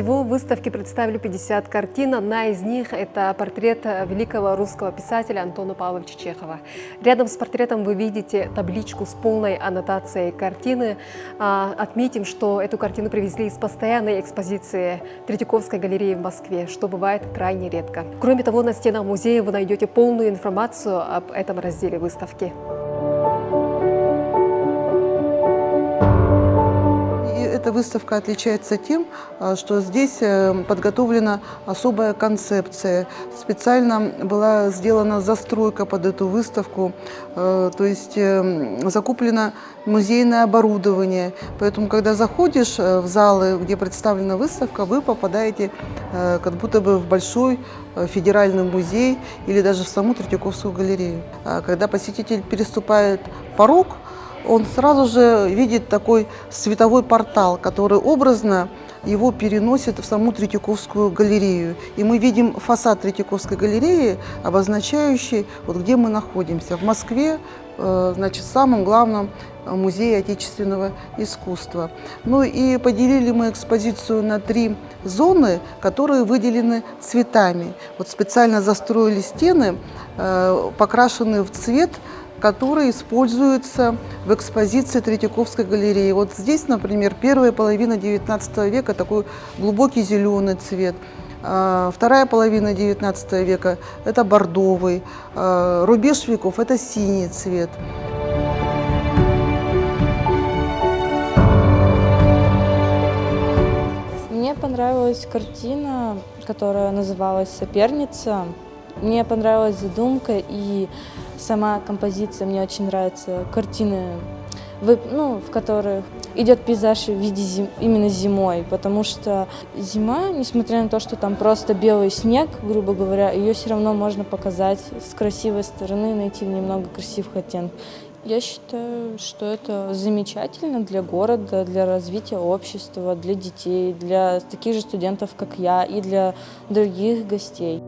Всего в выставке представили 50 картин. Одна из них – это портрет великого русского писателя Антона Павловича Чехова. Рядом с портретом вы видите табличку с полной аннотацией картины. Отметим, что эту картину привезли из постоянной экспозиции Третьяковской галереи в Москве, что бывает крайне редко. Кроме того, на стенах музея вы найдете полную информацию об этом разделе выставки. Эта выставка отличается тем, что здесь подготовлена особая концепция. Специально была сделана застройка под эту выставку, то есть закуплено музейное оборудование. Поэтому, когда заходишь в залы, где представлена выставка, вы попадаете как будто бы в большой федеральный музей или даже в саму Третьяковскую галерею. Когда посетитель переступает порог, он сразу же видит такой световой портал, который образно его переносит в саму Третьяковскую галерею. И мы видим фасад Третьяковской галереи, обозначающий, вот где мы находимся. В Москве, значит, в самом главном музее отечественного искусства. Ну и поделили мы экспозицию на 3 зоны, которые выделены цветами. Вот специально застроили стены, покрашенные в цвет, который используется в экспозиции Третьяковской галереи. Вот здесь, например, первая половина XIX века, такой глубокий зеленый цвет. Вторая половина XIX века – это бордовый. Рубеж веков – это синий цвет. Мне понравилась картина, которая называлась «Соперница». Мне понравилась задумка и сама композиция. Мне очень нравятся картины, в которых идет пейзаж в виде именно зимой, потому что зима, несмотря на то, что там просто белый снег, грубо говоря, ее все равно можно показать с красивой стороны, найти немного красивых оттенков. Я считаю, что это замечательно для города, для развития общества, для детей, для таких же студентов, как я, и для других гостей.